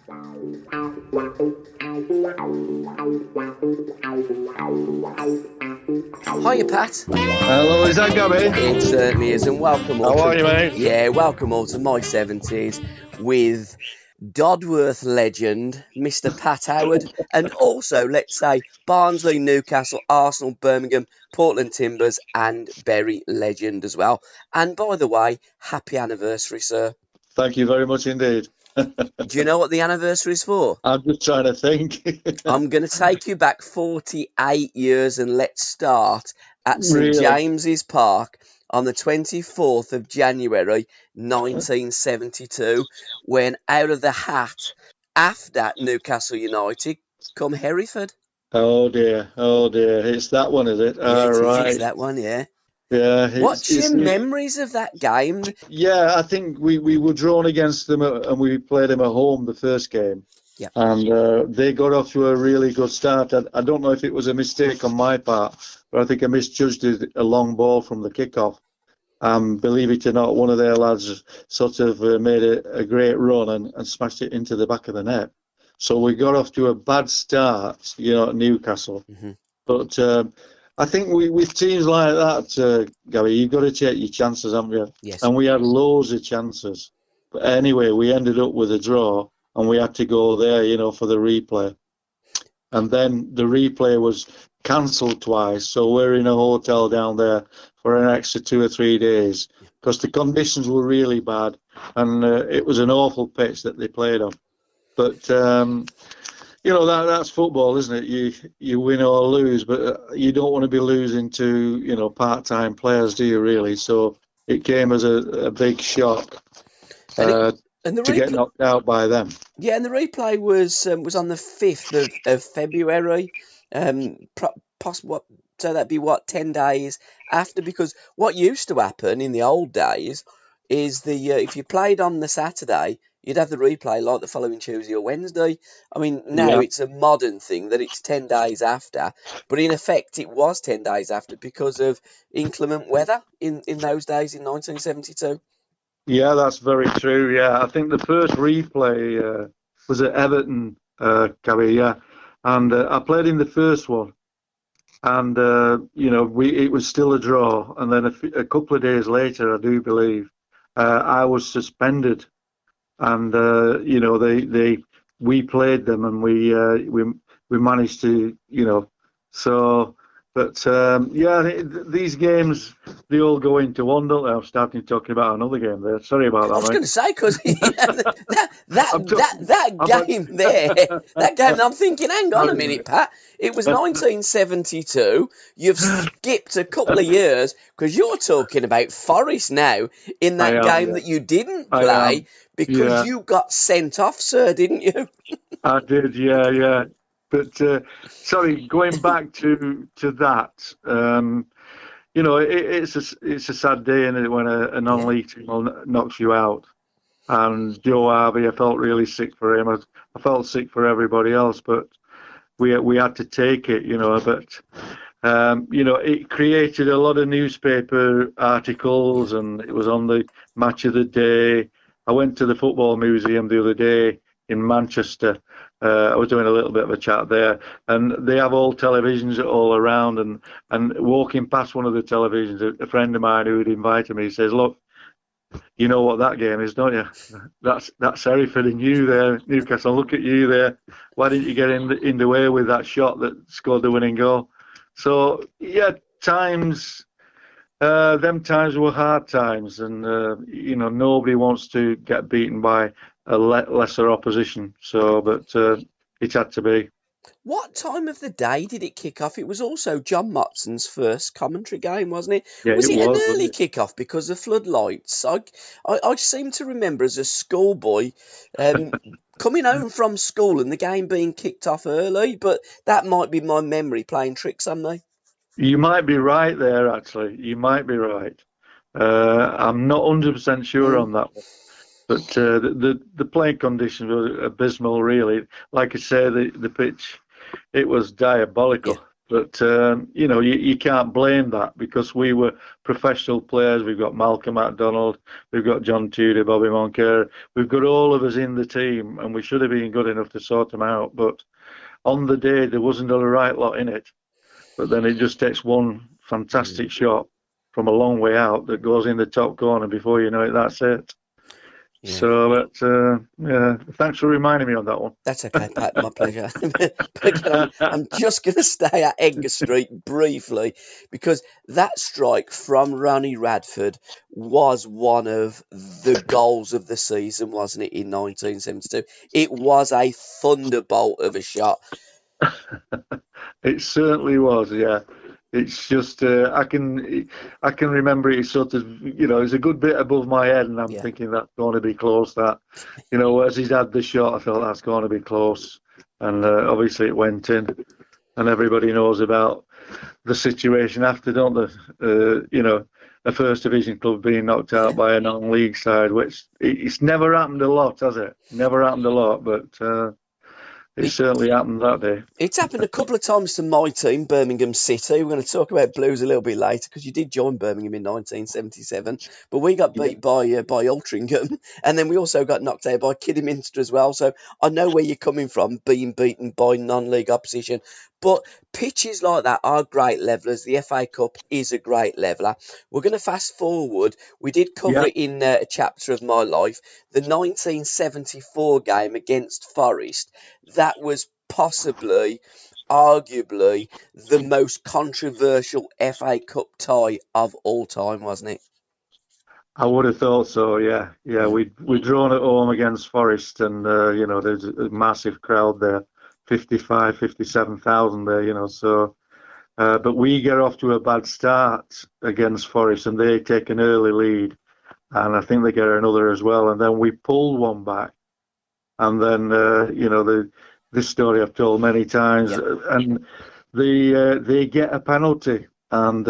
Hiya, Pat. Hello, is that Gabbie? It certainly is, and welcome all. How are you, mate? Yeah, welcome all to My 70s with Dodworth legend, Mr. Pat Howard, and also, let's say, Barnsley, Newcastle, Arsenal, Birmingham, Portland Timbers, and Bury legend as well. And by the way, happy anniversary, sir. Thank you very much indeed. Do you know what the anniversary is for? I'm just trying to think. I'm going to take you back 48 years, and let's start at St Really? James's Park on the 24th of January 1972, when out of the hat, after Newcastle United, come Hereford. Oh dear, it's that one, is it? Yeah, Right. it's that one, yeah. Yeah. What's your memories of that game? Yeah, I think we were drawn against them and we played them at home the first game. Yeah. And they got off to a really good start. I don't know if it was a mistake on my part, but I think I misjudged a long ball from the kickoff. Believe it or not, one of their lads sort of made a great run and smashed it into the back of the net. So we got off to a bad start, at Newcastle. Mm-hmm. But I think with teams like that, Gabby, you've got to take your chances, haven't you? Yes. And we had loads of chances. But anyway, we ended up with a draw, and we had to go there, for the replay. And then the replay was cancelled twice, so we're in a hotel down there for an extra 2 or 3 days because the conditions were really bad, and it was an awful pitch that they played on. But that's football, isn't it? You win or lose, but you don't want to be losing to part-time players, do you really? So it came as a big shock to get knocked out by them. Yeah, and the replay was on the 5th of February. So that'd be 10 days after? Because what used to happen in the old days is if you played on the Saturday, you'd have the replay like the following Tuesday or Wednesday. I mean, now It's a modern thing that it's 10 days after, but in effect it was 10 days after because of inclement weather in those days in 1972. Yeah, that's very true. Yeah, I think the first replay was at Everton, Gabby, yeah. And I played in the first one. And, it was still a draw. And then a couple of days later, I do believe, I was suspended. And, we played them and we managed to, so... But, these games, they all go into one, don't they? I'm starting talking about another game there. Sorry about that, I was going to say, because that game, I'm thinking, hang on a minute, Pat. It was 1972. You've skipped a couple of years because you're talking about Forest now in that game that you didn't play because you got sent off, sir, didn't you? I did, yeah. But sorry, going back to that, it's a sad day, isn't it, when a non-league team knocks you out. And Joe Harvey, I felt really sick for him. I felt sick for everybody else, but we had to take it, But it created a lot of newspaper articles, and it was on the match of the day. I went to the Football Museum the other day in Manchester. I was doing a little bit of a chat there, and they have all televisions all around. And walking past one of the televisions, a friend of mine who had invited me says, "Look, you know what that game is, don't you? That's Hereford and you there, Newcastle. Look at you there. Why didn't you get in the way with that shot that scored the winning goal?" So yeah, them times were hard times, and nobody wants to get beaten by a lesser opposition. So, but it had to be. What time of the day did it kick off? It was also John Motson's first commentary game, wasn't it? Yeah, was it an early it? kick-off because of floodlights? I seem to remember as a schoolboy coming home from school and the game being kicked off early, but that might be my memory playing tricks on me. You might be right there, actually. You might be right. I'm not 100% sure on that one. But the playing conditions were abysmal, really. Like I say, the pitch, it was diabolical. But you know, you can't blame that because we were professional players. We've got Malcolm MacDonald, we've got John Tudor, Bobby Moncur, we've got all of us in the team, and we should have been good enough to sort them out. But on the day, there wasn't a right lot in it. But then it just takes one fantastic shot from a long way out that goes in the top corner. Before you know it, that's it. Yeah. So yeah, thanks for reminding me on that one. That's okay, Pat, my pleasure. But I'm just going to stay at Edgar Street briefly because that strike from Ronnie Radford was one of the goals of the season, wasn't it, in 1972? It was a thunderbolt of a shot. It certainly was, yeah. It's just I can remember it sort of, you know, it's a good bit above my head, and I'm thinking that's going to be close. That, you know, as he's had the shot, I thought that's going to be close, and obviously it went in, and everybody knows about the situation after, don't they? You know, a first division club being knocked out by a non-league side, which it's never happened a lot, has it? Never happened a lot, but. It certainly happened that day. It's happened a couple of times to my team, Birmingham City. We're going to talk about Blues a little bit later because you did join Birmingham in 1977, but we got beat by Altrincham, and then we also got knocked out by Kidderminster as well. So I know where you're coming from, being beaten by non-league opposition. But pitches like that are great levelers. The FA Cup is a great leveler. We're going to fast forward. We did cover it in a chapter of my life. The 1974 game against Forest. That was possibly, arguably, the most controversial FA Cup tie of all time, wasn't it? I would have thought so, yeah. We'd drawn at home against Forest, and you know, there's a massive crowd there, 55, 57,000 there, you know. So, but we get off to a bad start against Forest, and they take an early lead, and I think they get another as well, and then we pull one back, and then you know, this story I've told many times, and they get a penalty, and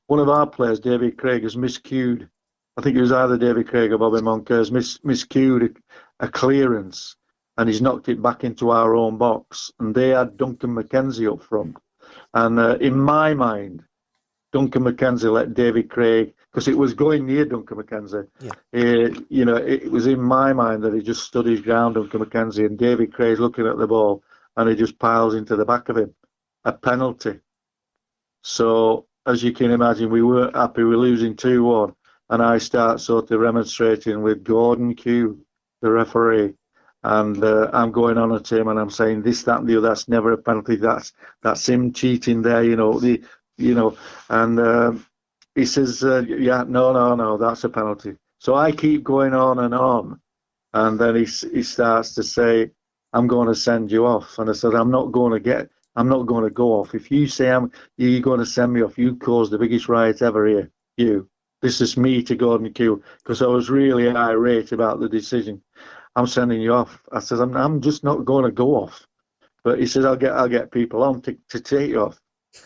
one of our players, David Craig, has miscued. I think it was either David Craig or Bobby Moncur has miscued a clearance, and he's knocked it back into our own box. And they had Duncan McKenzie up front. And in my mind, Duncan McKenzie let David Craig, because it was going near Duncan McKenzie. You know, it was in my mind that he just stood his ground, Duncan McKenzie, and David Craig's looking at the ball, and he just piles into the back of him. A penalty. So, as you can imagine, we weren't happy. We're losing 2-1. And I start sort of remonstrating with Gordon Q, the referee, and I'm going on at him and I'm saying this, that, and the other. That's never a penalty. That's him cheating there, you know. And he says, no, that's a penalty. So I keep going on, and then he starts to say, I'm going to send you off. And I said, I'm not going to go off. If you say you're going to send me off, you caused the biggest riot ever here. You. This is me to Gordon Q, because I was really irate about the decision. I'm sending you off. I said, I'm just not going to go off. But he says, I'll get people on to take you off.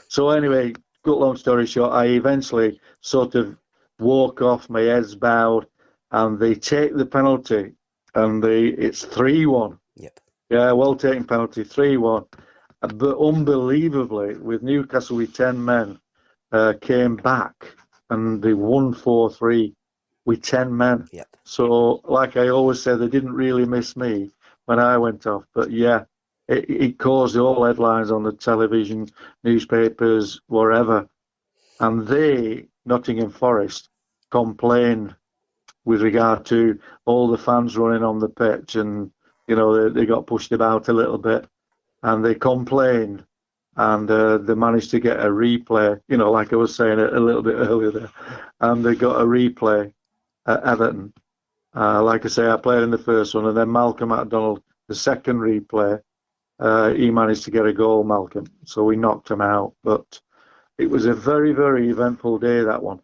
So anyway, cut long story short, I eventually sort of walk off, my head's bowed, and they take the penalty, and it's 3-1. Yep. Yeah, well taken penalty, 3-1. But unbelievably, with Newcastle with 10 men, came back. And they won 4-3 with 10 men. Yep. So, like I always say, they didn't really miss me when I went off. But yeah, it caused all headlines on the television, newspapers, wherever. And they, Nottingham Forest, complained with regard to all the fans running on the pitch, and you know, they got pushed about a little bit, and they complained. And they managed to get a replay, you know, like I was saying a little bit earlier there. And they got a replay at Everton. Like I say, I played in the first one, and then Malcolm MacDonald, the second replay, he managed to get a goal, Malcolm. So we knocked him out. But it was a very, very eventful day, that one.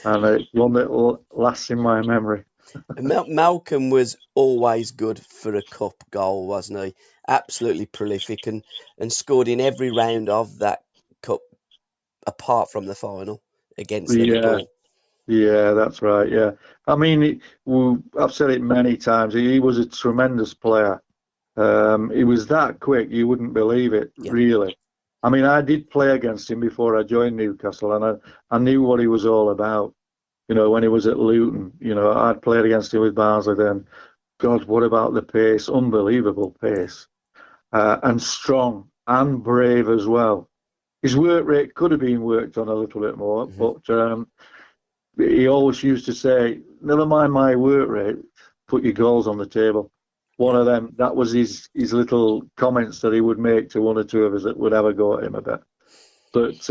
And it's one that lasts in my memory. Malcolm was always good for a cup goal, wasn't he? Absolutely prolific and scored in every round of that cup, apart from the final against Liverpool. Yeah, that's right. Yeah, I mean, I've said it many times. He was a tremendous player. He was that quick, you wouldn't believe it, really. I mean, I did play against him before I joined Newcastle, and I knew what he was all about. You know, when he was at Luton, you know, I'd played against him with Barnsley then. God, what about the pace? Unbelievable pace. And strong and brave as well. His work rate could have been worked on a little bit more, but he always used to say, never mind my work rate, put your goals on the table. One of them, that was his little comments that he would make to one or two of us that would have a go at him a bit. But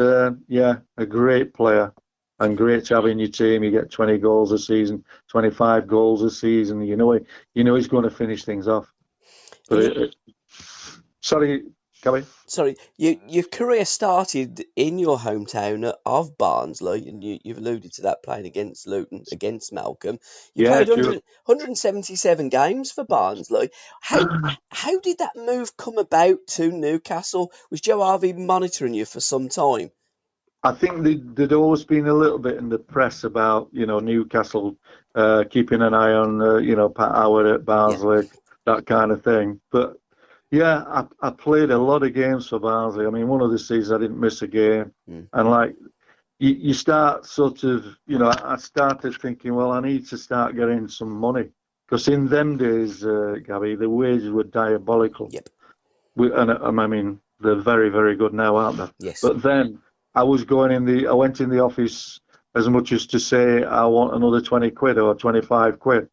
yeah, a great player and great to have in your team. You get 20 goals a season, 25 goals a season. You know he's going to finish things off. But sorry, Gabbie. Sorry, your career started in your hometown of Barnsley, and you've alluded to that, playing against Luton, against Malcolm. You played 177 games for Barnsley. How did that move come about to Newcastle? Was Joe Harvey monitoring you for some time? I think there'd always been a little bit in the press about, you know, Newcastle keeping an eye on, you know, Pat Howard at Barnsley, that kind of thing. But yeah, I played a lot of games for Barnsley. I mean, one of the seasons I didn't miss a game. And like, you start sort of, you know, I started thinking, well, I need to start getting some money. Because in them days, Gabbie, the wages were diabolical. Yep. And I mean, they're very, very good now, aren't they? Yes. But then I went in the office as much as to say, I want another 20 quid or 25 quid.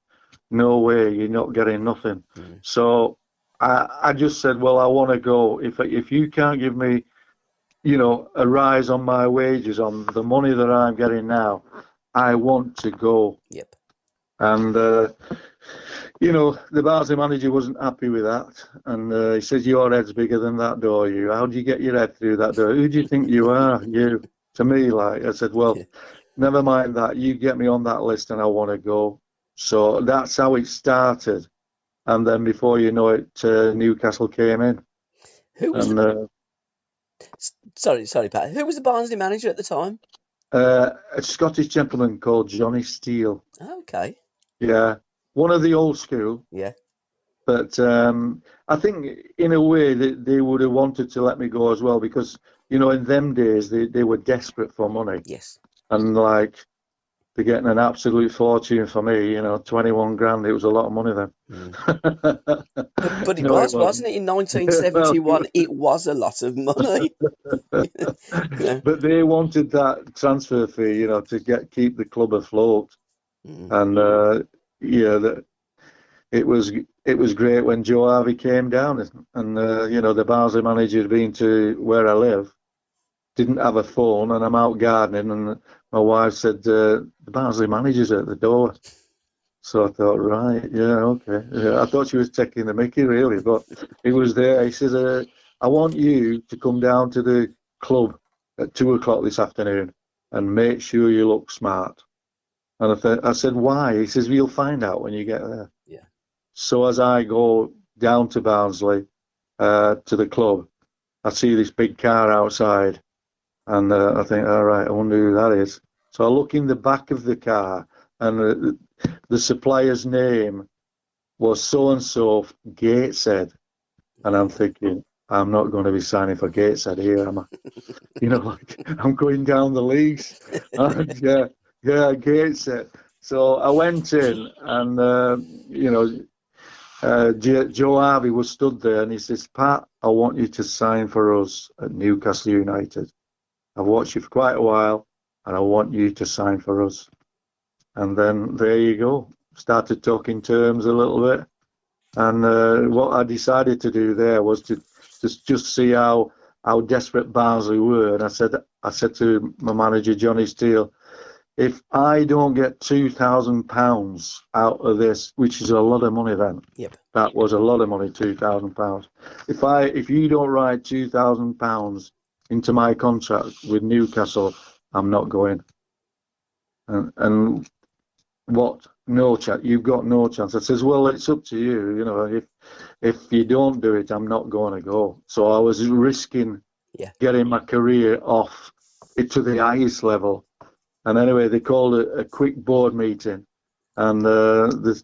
No way, you're not getting nothing. So I just said, well, I want to go. If you can't give me, you know, a rise on my wages, on the money that I'm getting now, I want to go. Yep. And, you know, the Barnsley manager wasn't happy with that. And he says, your head's bigger than that door, you. How do you get your head through that door? Who do you think you are? You. To me, like, I said, well, never mind that. You get me on that list and I want to go. So that's how it started. And then before you know it, Newcastle came in. Who was sorry, Pat. Who was the Barnsley manager at the time? A Scottish gentleman called Johnny Steele. Okay. Yeah, one of the old school. Yeah. But I think in a way that they would have wanted to let me go as well because, you know, in them days they were desperate for money. Yes. And like, they're getting an absolute fortune for me, you know, 21 grand. It was a lot of money then. But it wasn't it? In 1971, it was a lot of money. But they wanted that transfer fee, you know, to keep the club afloat. And yeah, it was great when Joe Harvey came down, and you know, the Barnsley manager had been to where I live. Didn't have a phone, and I'm out gardening, and my wife said, the Barnsley manager's at the door. So I thought, right, yeah, okay. Yeah, I thought she was taking the mickey, really, but he was there. He says, I want you to come down to the club at 2 o'clock this afternoon and make sure you look smart. And I said, why? He says, well, you'll find out when you get there. Yeah. So as I go down to Barnsley, to the club, I see this big car outside. And I think, all right, I wonder who that is. So I look in the back of the car, and the supplier's name was so-and-so Gateshead. And I'm thinking, I'm not going to be signing for Gateshead here, am I? You know, like, I'm going down the leagues. And, yeah, Gateshead. So I went in, and, you know, Joe Harvey was stood there, and he says, Pat, I want you to sign for us at Newcastle United. I've watched you for quite a while, and I want you to sign for us. And then there you go. Started talking terms a little bit. And what I decided to do there was to just see how desperate Barnsley were. And I said to my manager, Johnny Steele, if I don't get £2,000 out of this, which is a lot of money then. Yep. That was a lot of money, £2,000. If you don't write £2,000 into my contract with Newcastle, I'm not going. And what? No chance. You've got no chance. I says, well, it's up to you. You know, if you don't do it, I'm not going to go. So I was risking getting my career off it to the highest level. And anyway, they called a quick board meeting, and the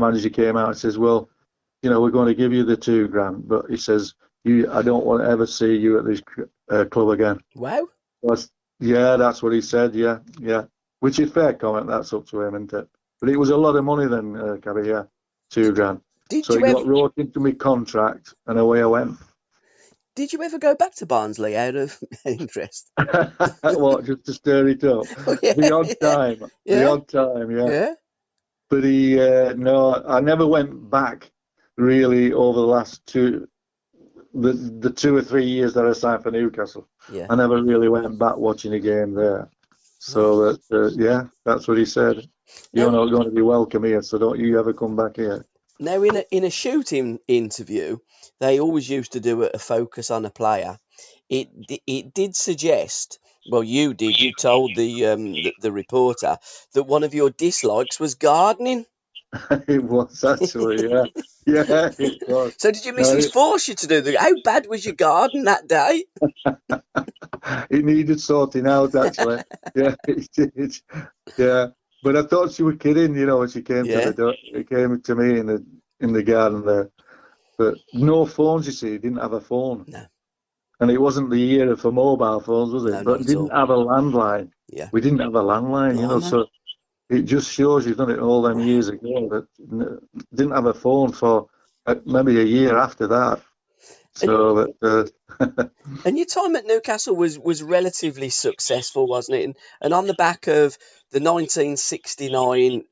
manager came out and says, well, you know, we're going to give you the £2,000, but he says, I don't want to ever see you at this club again. Wow. That's what he said. Yeah. Which is fair comment. That's up to him, isn't it? But it was a lot of money then, Gabbie. Yeah, £2,000. Did So you it ever? got wrote into my contract, and away I went. Did you ever go back to Barnsley out of interest? What, just to stir it up? Oh, yeah, The odd time. yeah, The odd time, yeah. yeah. But no, I never went back really over the last the 2 or 3 years that I signed for Newcastle. Yeah. I never really went back watching a game there. So that, that's what he said. You're not going to be welcome here, so don't you ever come back here. Now, in a shooting interview, they always used to do a focus on a player. It did suggest, well, you did. You told the reporter that one of your dislikes was gardening. It was actually, yeah, yeah, it was. So did your missus force you to do that? How bad was your garden that day? It needed sorting out, actually. Yeah, it did. Yeah, but I thought she was kidding, when she came to the door. It came to me in the garden there. But no phones, you see. Didn't have a phone. No. And it wasn't the era for mobile phones, was it? No, but didn't have a landline. Yeah. We didn't have a landline, so it just shows you've done it all them years ago. That didn't have a phone for maybe a year after that. So and your time at Newcastle was relatively successful, wasn't it? And on the back of the 1969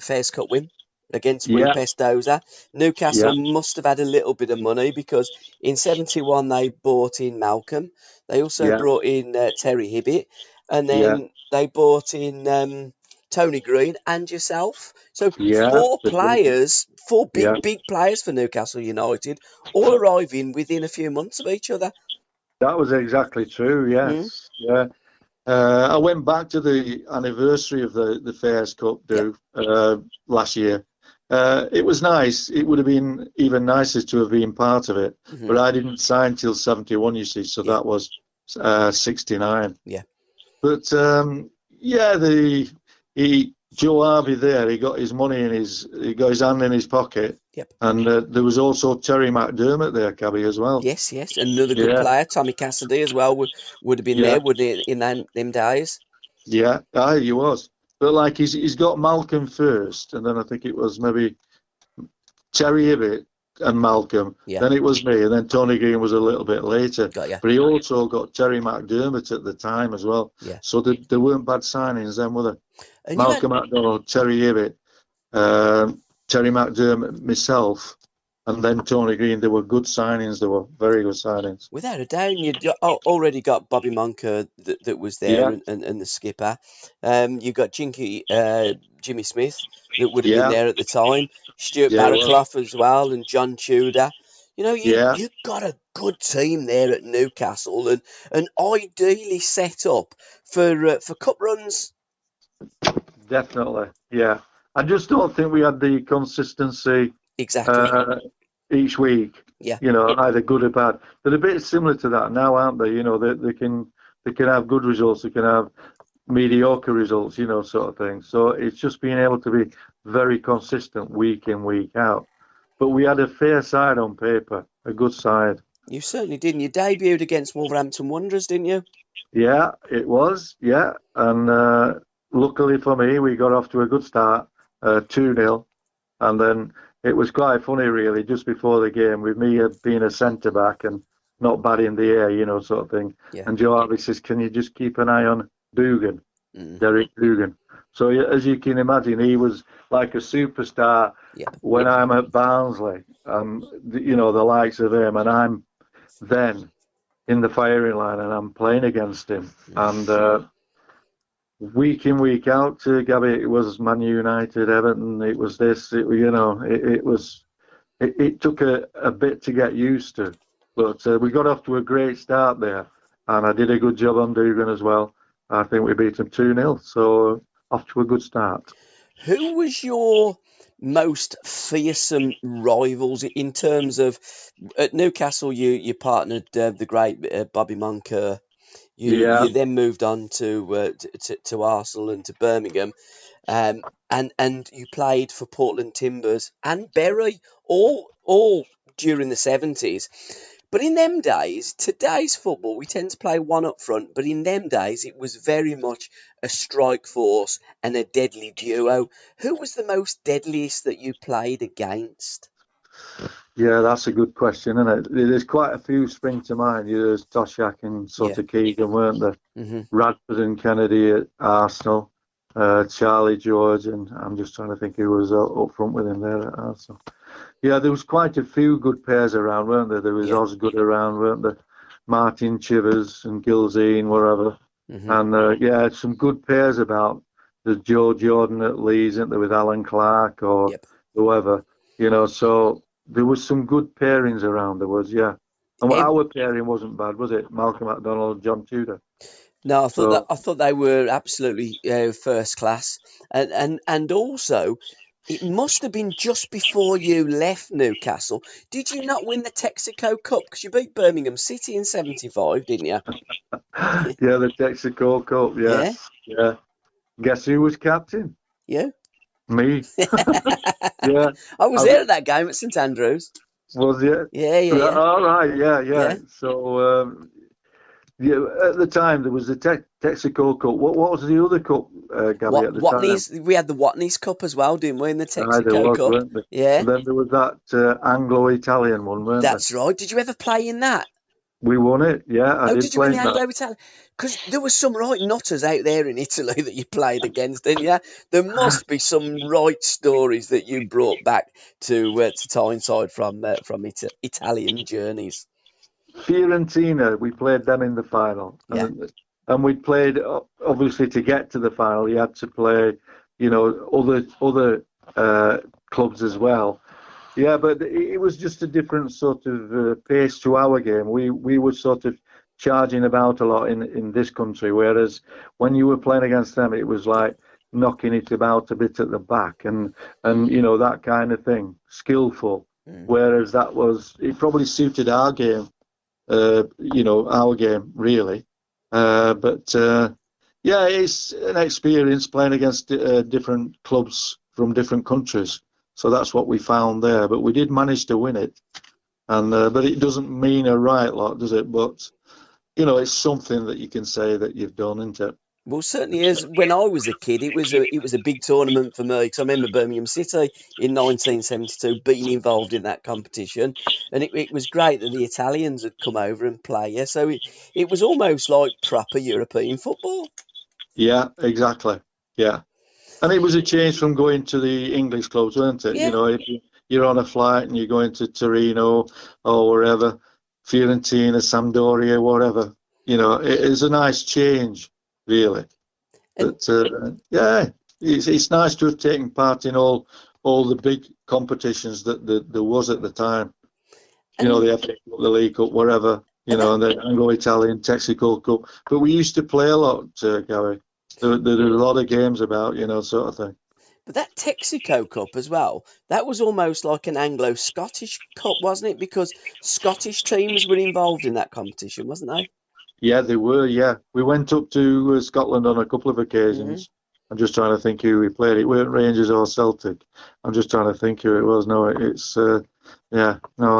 Fairs Cup win against Rupes Doza, Newcastle must have had a little bit of money, because in 71 they bought in Malcolm. They also brought in Terry Hibbett, and then they bought in Tony Green and yourself. So four big players for Newcastle United, all arriving within a few months of each other. That was exactly true, yes. Yeah. I went back to the anniversary of the Fairs Cup last year. It was nice. It would have been even nicer to have been part of it, but I didn't sign till 71, you see, so that was 69. Yeah. But Joe Harvey there, he got his money he got his hand in his pocket. Yep. And there was also Terry McDermott there, Cabbie, as well. Yes, another good player. Tommy Cassidy as well would have been there, would it, in them days? Yeah, he was. But like he's got Malcolm first, and then I think it was maybe Terry Hibbett and Malcolm. Yeah. Then it was me, and then Tony Green was a little bit later. But he also got Terry McDermott at the time as well. Yeah. So there weren't bad signings then, were there? And Malcolm McDonald, Terry Hibbett, Terry McDermott, myself, and then Tony Green. They were good signings. They were very good signings. Without a doubt, you'd already got Bobby Monker that was there, and the skipper. You got Jimmy Smith that would have been there at the time. Stuart Barraclough as well, and John Tudor. You got a good team there at Newcastle, and ideally set up for cup runs. Definitely, yeah. I just don't think we had the consistency each week. Yeah. Either good or bad. They're a bit similar to that now, aren't they? They can have good results, they can have mediocre results, sort of thing. So it's just being able to be very consistent week in, week out. But we had a fair side on paper, a good side. You certainly did. You debuted against Wolverhampton Wanderers, didn't you? Yeah, it was. Yeah, and luckily for me, we got off to a good start, 2-0, and then it was quite funny, really, just before the game, with me being a centre-back and not bad in the air, sort of thing. Yeah. And Joe Harvey says, can you just keep an eye on Dugan, Derek Dugan? So as you can imagine, he was like a superstar when I'm at Barnsley, the likes of him, and I'm then in the firing line and I'm playing against him. And week in, week out, Gabbie, it was Man United, Everton, it was this, it took a bit to get used to. But we got off to a great start there, and I did a good job on Dugan as well. I think we beat him 2-0, so off to a good start. Who was your most fearsome rivals in terms of, at Newcastle, you partnered the great Bobby Monker. You then moved on to Arsenal and to Birmingham, and you played for Portland Timbers and Bury, all during the 70s. But in them days, today's football, we tend to play one up front, but in them days, it was very much a strike force and a deadly duo. Who was the most deadliest that you played against? Yeah, that's a good question, isn't it? There's quite a few spring to mind. There's Toshak and sort of Keegan, weren't there? Mm-hmm. Radford and Kennedy at Arsenal, Charlie George, and I'm just trying to think who was up front with him there at Arsenal. Yeah, there was quite a few good pairs around, weren't there? There was Osgood around, weren't there? Martin Chivers and Gilzine, wherever. Mm-hmm. And some good pairs about. There's Joe Jordan at Leeds, isn't there, with Alan Clark or whoever, so there was some good pairings around. There was, yeah. And our pairing wasn't bad, was it? Malcolm McDonald and John Tudor. No, I thought they were absolutely first class, and also it must have been just before you left Newcastle. Did you not win the Texaco Cup? Because you beat Birmingham City in '75, didn't you? Yeah, the Texaco Cup. Yes. Yeah. Guess who was captain? You. Me. Yeah. I was there at that game at St Andrews. Was you? Yeah. All right. Yeah. So. At the time there was the Texaco Cup. What was the other cup, Gabbie, at the time? We had the Watney's Cup as well, didn't we, in the Texaco Cup? Yeah. And then there was that Anglo-Italian one, weren't there? That's right. Did you ever play in that? We won it, yeah. I did you win the Anglo-Italian? Because there were some right nutters out there in Italy that you played against, didn't you? There must be some right stories that you brought back to Tyneside from Italian journeys. Fiorentina, we played them in the final, and we played, obviously, to get to the final you had to play other clubs as well. Yeah, but it was just a different sort of pace to our game. We were sort of charging about a lot in this country, whereas when you were playing against them it was like knocking it about a bit at the back and that kind of thing, skillful. Whereas it probably suited our game. Our game really, but it's an experience playing against different clubs from different countries. So that's what we found there. But we did manage to win it, and but it doesn't mean a right lot, does it? But it's something that you can say that you've done, isn't it? Well, certainly is. When I was a kid, it was a big tournament for me, because I remember Birmingham City in 1972 being involved in that competition, and it was great that the Italians had come over and play. Yeah, so it was almost like proper European football. Yeah, exactly. Yeah, and it was a change from going to the English clubs, weren't it? Yeah. If you're on a flight and you're going to Torino or wherever, Fiorentina, Sampdoria, whatever, it is a nice change. Really, but it's nice to have taken part in all the big competitions that there was at the time. The FA Cup, the League Cup, whatever. And the Anglo-Italian Texaco Cup. But we used to play a lot, Gary. There were a lot of games about, sort of thing. But that Texaco Cup as well, that was almost like an Anglo-Scottish Cup, wasn't it? Because Scottish teams were involved in that competition, wasn't they? Yeah, they were, yeah. We went up to Scotland on a couple of occasions. I'm just trying to think who we played. It weren't Rangers or Celtic. I'm just trying to think who it was. No, it's, I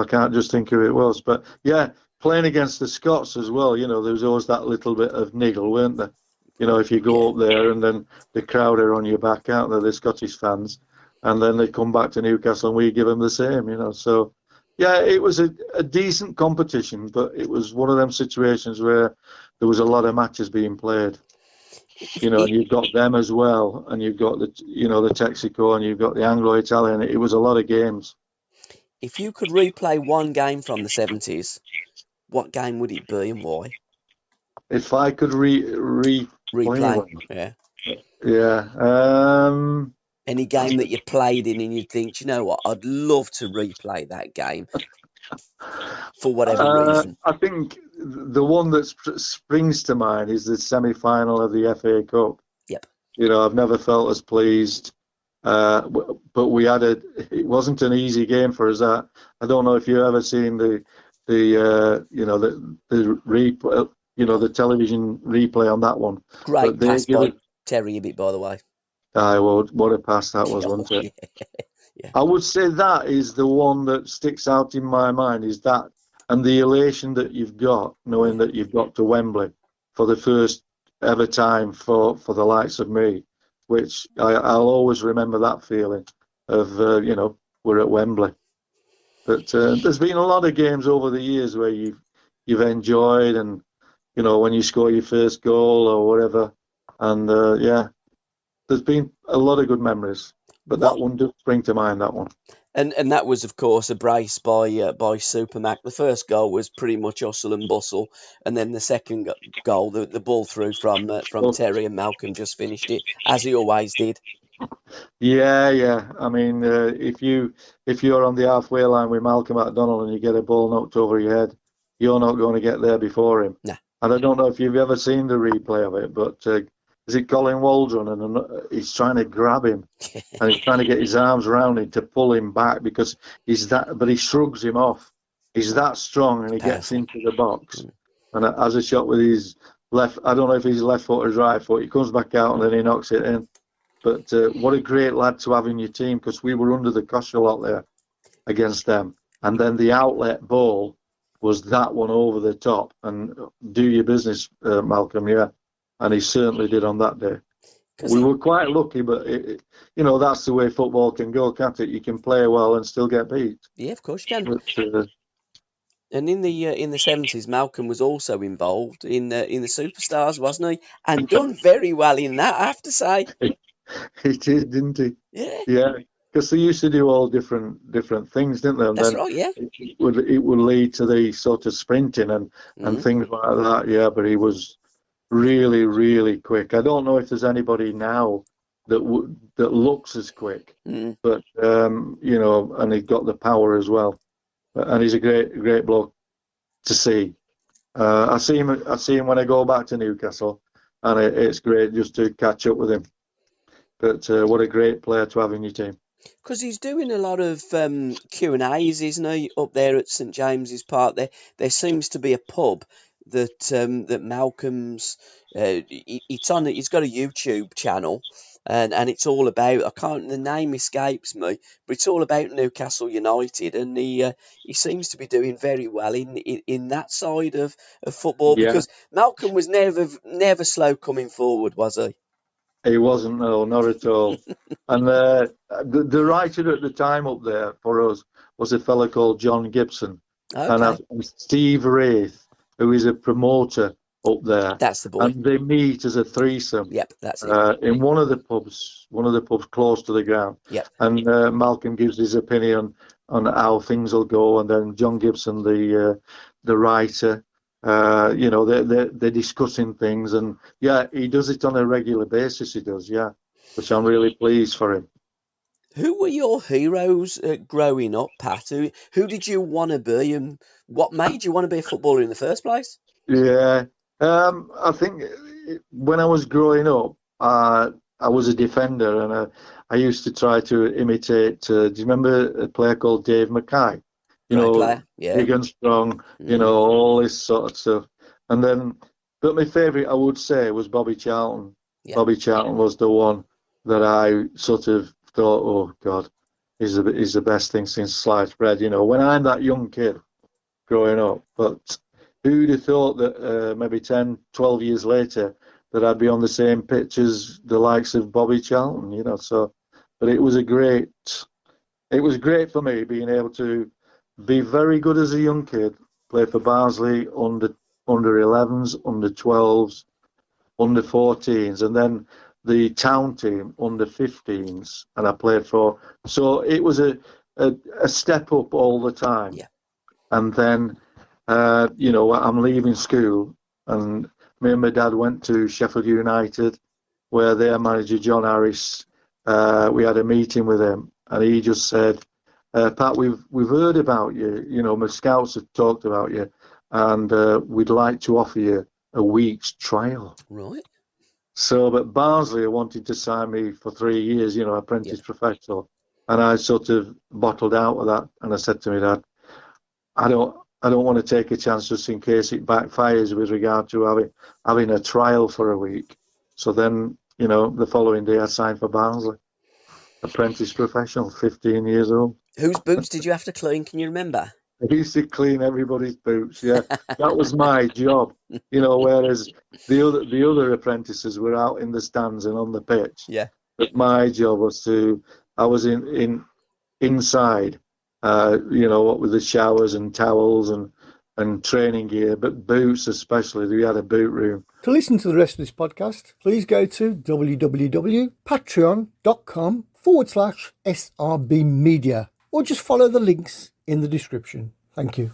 can't just think who it was. But, yeah, playing against the Scots as well, there was always that little bit of niggle, weren't there? If you go up there and then the crowd are on your back, aren't they, the Scottish fans? And then they come back to Newcastle and we give them the same, so... Yeah, it was a decent competition, but it was one of them situations where there was a lot of matches being played. And you've got them as well, and you've got the Texaco, and you've got the Anglo-Italian. It was a lot of games. If you could replay one game from the 70s, what game would it be and why? If I could replay one, yeah. Any game that you played in and you'd think, you know what, I'd love to replay that game for whatever reason. I think the one that springs to mind is the semi-final of the FA Cup. Yep. I've never felt as pleased, but it wasn't an easy game for us. I don't know if you've ever seen the replay, the television replay on that one. Great pass by Terry Ibbett, by the way. Well, what a pass that was, wasn't it? Yeah. I would say that is the one that sticks out in my mind, is that, and the elation that you've got knowing that you've got to Wembley for the first ever time for the likes of me, which I'll always remember that feeling of, we're at Wembley. But there's been a lot of games over the years where you've enjoyed, and when you score your first goal or whatever, and there's been a lot of good memories. But that one does spring to mind. That one. And that was, of course, a brace by Supermac. The first goal was pretty much hustle and bustle, and then the second goal, the ball through from Terry, and Malcolm just finished it as he always did. Yeah. I mean, if you're on the halfway line with Malcolm McDonald and you get a ball knocked over your head, you're not going to get there before him. Nah. And I don't know if you've ever seen the replay of it, but is it Colin Waldron? And he's trying to grab him, and he's trying to get his arms around him to pull him back because but he shrugs him off. He's that strong, and he gets into the box. And has a shot with his left. I don't know if he's left foot or his right foot. He comes back out and then he knocks it in. But what a great lad to have in your team, because we were under the cosh a lot there against them. And then the outlet ball was that one over the top. And do your business, Malcolm, yeah. And he certainly did on that day. We were quite lucky, but that's the way football can go, can't it? You can play well and still get beat. Yeah, of course you can. But, and in the 70s, Malcolm was also involved in the Superstars, wasn't he? And done very well in that, I have to say. He did, didn't he? Yeah. Because they used to do all different things, didn't they? And that's then right. Yeah. It would lead to the sort of sprinting and things like that. Yeah, but he was really, really quick. I don't know if there's anybody now that looks as quick, but and he's got the power as well. And he's a great bloke to see. I see him when I go back to Newcastle, and it's great just to catch up with him. But what a great player to have in your team. Because he's doing a lot of Q&As, isn't he, up there at St James's Park. There seems to be a pub that Malcolm's. It's on. He's got a YouTube channel, and it's all about. The name escapes me, but it's all about Newcastle United, and he seems to be doing very well in that side of football, because Malcolm was never slow coming forward, was he? He wasn't, no, not at all. And the writer at the time up there for us was a fellow called John Gibson. Okay. And Steve Wraith, who is a promoter up there. That's the boy. And they meet as a threesome. Yep, that's it. In one of the pubs close to the ground. Yep. And Malcolm gives his opinion on how things will go, and then John Gibson, the writer, they're discussing things, and he does it on a regular basis. He does, which I'm really pleased for him. Who were your heroes growing up, Pat? Who did you want to be, and what made you want to be a footballer in the first place? Yeah, I think when I was growing up, I was a defender, and I used to try to imitate. Do you remember a player called Dave Mackay? Big and strong, all this sort of stuff. And then, but my favourite, I would say, was Bobby Charlton. Yeah. Bobby Charlton was the one that I sort of thought, oh God, he's the best thing since sliced bread. When I'm that young kid growing up, but who'd have thought that maybe 10, 12 years later that I'd be on the same pitch as the likes of Bobby Charlton, so, but it was great for me being able to be very good as a young kid, play for Barnsley under 11s, under 12s, under 14s, and then the town team under 15s, and I played for. So it was a step up all the time. Yeah. And then, I'm leaving school, and me and my dad went to Sheffield United, where their manager John Harris, we had a meeting with him, and he just said, Pat, we've heard about you. My scouts have talked about you, and we'd like to offer you a week's trial. Right. So, but Barnsley wanted to sign me for 3 years, apprentice professional, and I sort of bottled out of that, and I said to my dad, I don't want to take a chance just in case it backfires with regard to having a trial for a week. So then, the following day I signed for Barnsley. apprentice professional, 15 years old. Whose boots did you have to clean? Can you remember? I used to clean everybody's boots. Yeah, that was my job. Whereas the other apprentices were out in the stands and on the pitch. Yeah. But my job was I was inside. What with the showers and towels and training gear, but boots especially. We had a boot room. To listen to the rest of this podcast, please go to www.patreon.com/SRBmedia or just follow the links in the description. Thank you.